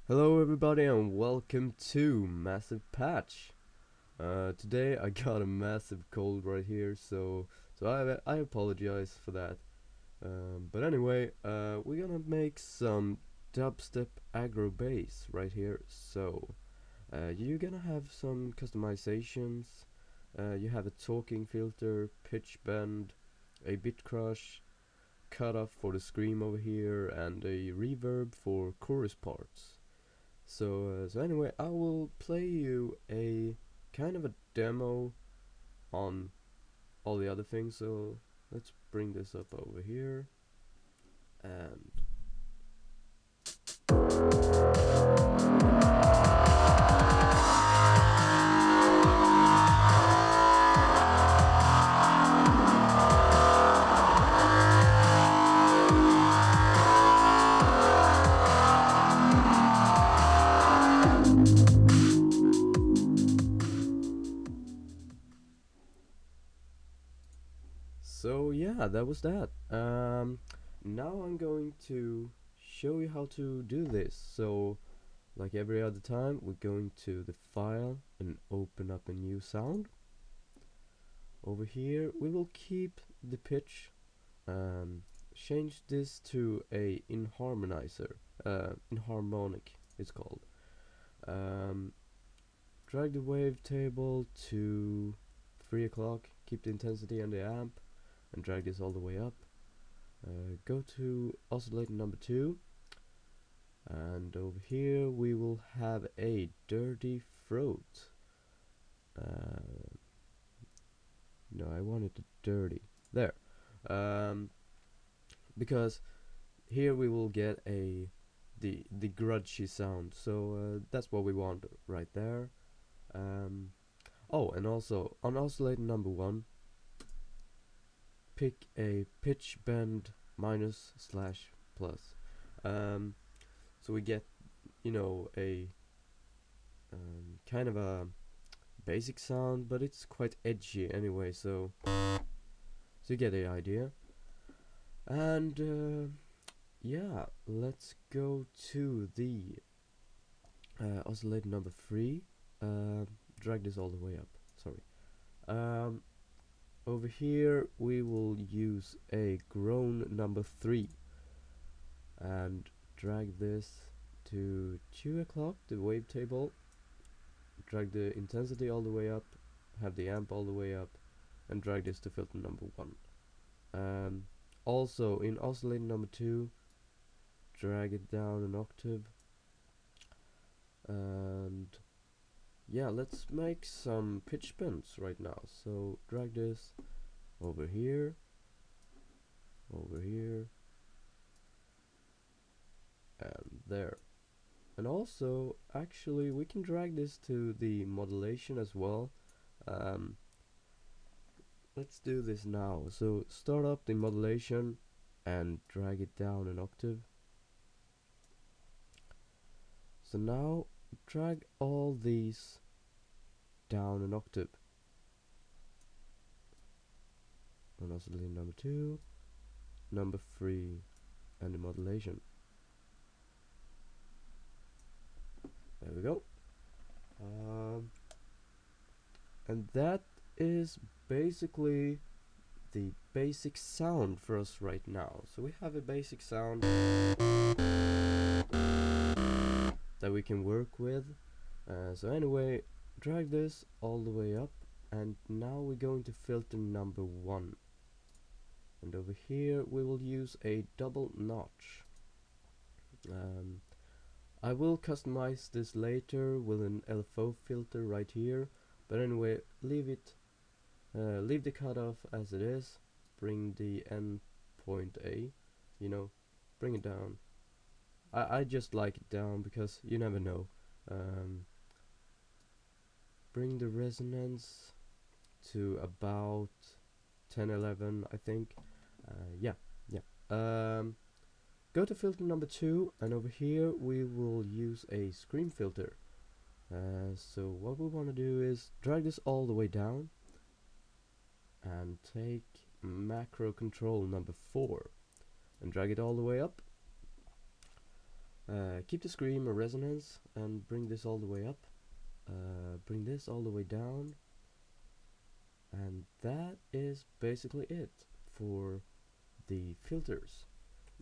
Hello everybody and welcome to Massive Patch. Today I got a massive cold right here, so I apologize for that. But anyway, we're gonna make some dubstep aggro bass right here. So you're gonna have some customizations. You have a talking filter, pitch bend, a bit crush, cutoff for the scream over here, and a reverb for chorus parts. So anyway, I will play you a kind of a demo on all the other things. So let's bring this up over here. And so yeah, that was that. Now I'm going to show you how to do this. So like every other time, we're going to the file and open up a new sound. Over here we will keep the pitch, change this to a inharmonizer, inharmonic it's called. um, Drag the wavetable to 3 o'clock, keep the intensity and the amp, and drag this all the way up. Go to oscillator number 2, and over here we will have a dirty throat. No, I want it dirty. There. Because here we will get the grudgy sound, so that's what we want right there. Oh, and also on oscillator number 1, pick a pitch bend minus slash plus. So we get, a kind of a basic sound, but it's quite edgy anyway, so you get the idea. And yeah, let's go to the oscillator number 3. Drag this all the way up, sorry. Over here we will use a groan number 3 and drag this to 2 o'clock, the wavetable. Drag the intensity all the way up, have the amp all the way up, and drag this to filter number 1. Also in oscillator number 2, drag it down an octave. And yeah, let's make some pitch bends right now. So drag this over here, and there. And also, actually, we can drag this to the modulation as well. Let's do this now. So start up the modulation and drag it down an octave. So now drag all these down an octave. And also the number 2, number 3, and the modulation. There we go. And that is basically the basic sound for us right now. So we have a basic sound that we can work with. So anyway, drag this all the way up, and now we're going to filter number 1. And over here we will use a double notch. I will customize this later with an LFO filter right here, but anyway, leave the cutoff as it is. Bring the end point A, bring it down. I just like it down because you never know. Bring the resonance to about 10-11, I think. Yeah. Go to filter number 2, and over here we will use a scream filter. So what we want to do is drag this all the way down and take macro control number 4 and drag it all the way up. Keep the scream or resonance and bring this all the way up. Bring this all the way down. And that is basically it for the filters.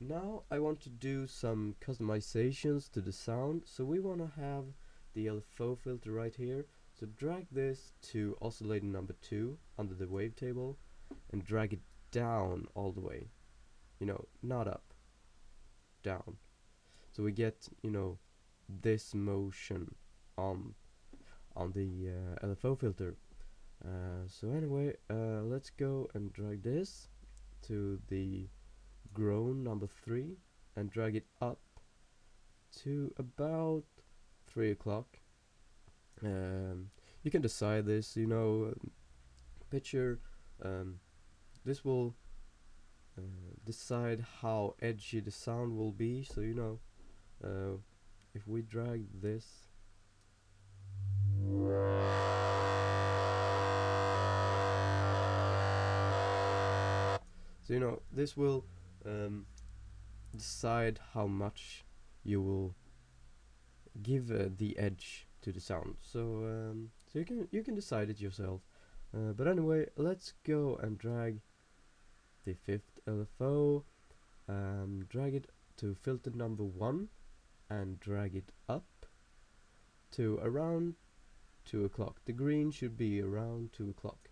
Now I want to do some customizations to the sound, so we want to have the LFO filter right here. So drag this to oscillator number 2 under the wavetable and drag it down all the way. You know, not up, down. So we get, you know, this motion on the LFO filter. So anyway, let's go and drag this to the groan number 3 and drag it up to about 3 o'clock. You can decide this, you know, picture. This will decide how edgy the sound will be. So you know, if we drag this, so you know, this will decide how much you will give the edge to the sound. So so you can decide it yourself. But anyway, let's go and drag the 5th LFO, drag it to filter number 1 and drag it up to around 2 o'clock. The green should be around 2 o'clock.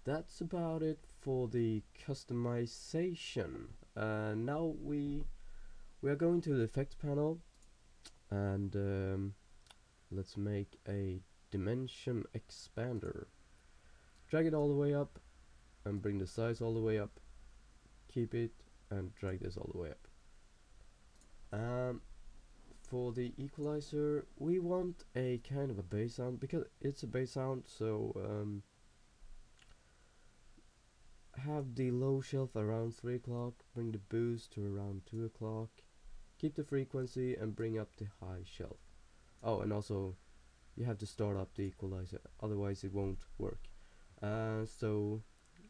That's about it for the customization. Now we are going to the effects panel and let's make a dimension expander. Drag it all the way up and bring the size all the way up. Keep it and drag this all the way up. For the equalizer, we want a kind of a bass sound because it's a bass sound. So have the low shelf around 3 o'clock, bring the boost to around 2 o'clock, keep the frequency and bring up the high shelf. Oh, and also you have to start up the equalizer, otherwise it won't work. So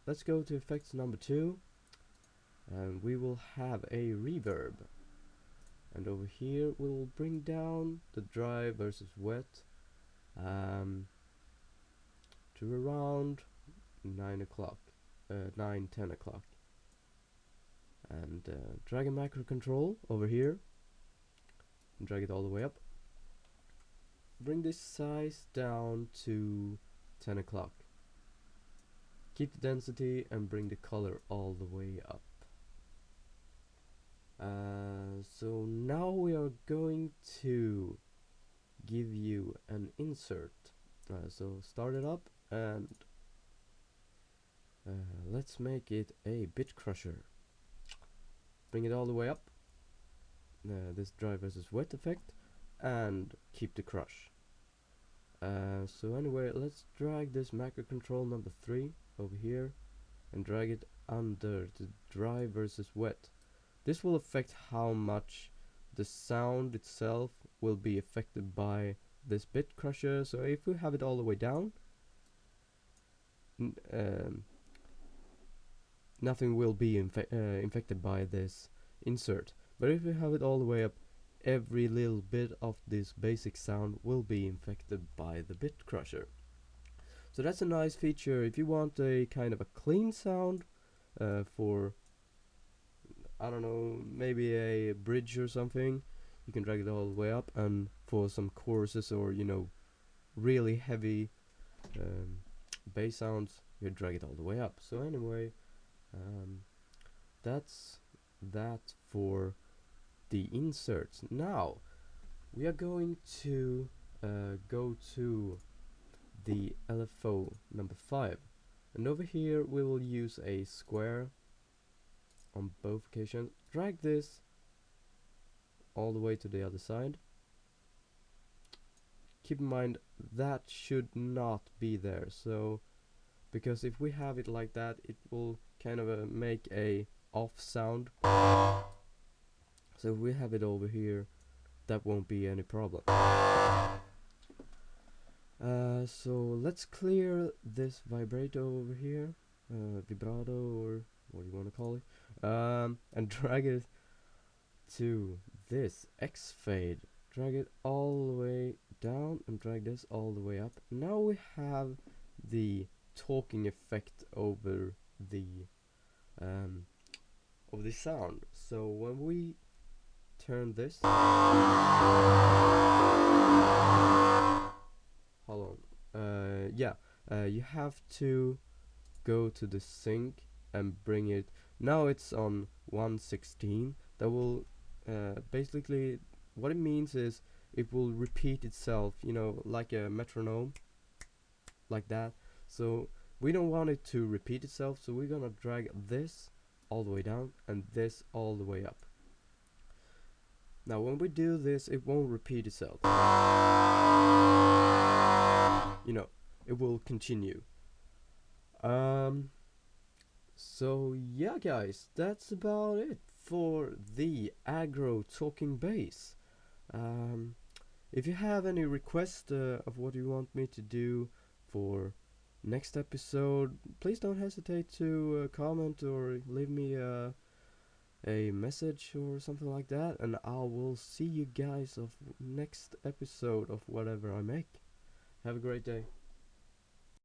let's go to effects number 2 and we will have a reverb, and over here we will bring down the dry versus wet to around 9 o'clock, 10 o'clock, and drag a macro control over here and drag it all the way up. Bring this size down to 10 o'clock. Keep the density and bring the color all the way up. So now we are going to give you an insert. So start it up and let's make it a bit crusher. Bring it all the way up. This dry versus wet effect, and keep the crush. So anyway, let's drag this macro control number 3 over here and drag it under the dry versus wet. This will affect how much the sound itself will be affected by this bit crusher. So if we have it all the way down, nothing will be infected by this insert. But if we have it all the way up, every little bit of this basic sound will be infected by the bit crusher. So that's a nice feature if you want a kind of a clean sound for, I don't know, maybe a bridge or something. You can drag it all the way up, and for some choruses or, you know, really heavy bass sounds, you drag it all the way up. So anyway, that's that for the inserts. Now we are going to go to the LFO number 5, and over here we will use a square on both occasions. Drag this all the way to the other side. Keep in mind that should not be there, so because if we have it like that, it will kind of make a off sound. So if we have it over here, that won't be any problem. So let's clear this vibrato over here, vibrato, or what do you want to call it, and drag it to this X fade. Drag it all the way down and drag this all the way up. Now we have the talking effect over the sound. So when we turn this, hold on, you have to go to the sync and bring it. Now it's on 116. That will basically, what it means is it will repeat itself, you know, like a metronome, like that. So we don't want it to repeat itself, so we're gonna drag this all the way down and this all the way up. Now when we do this, it won't repeat itself, you know, it will continue. So yeah guys, that's about it for the aggro talking bass. If you have any requests of what you want me to do for next episode, please don't hesitate to comment or leave me a message or something like that, and I will see you guys of next episode of whatever I make. Have a great day.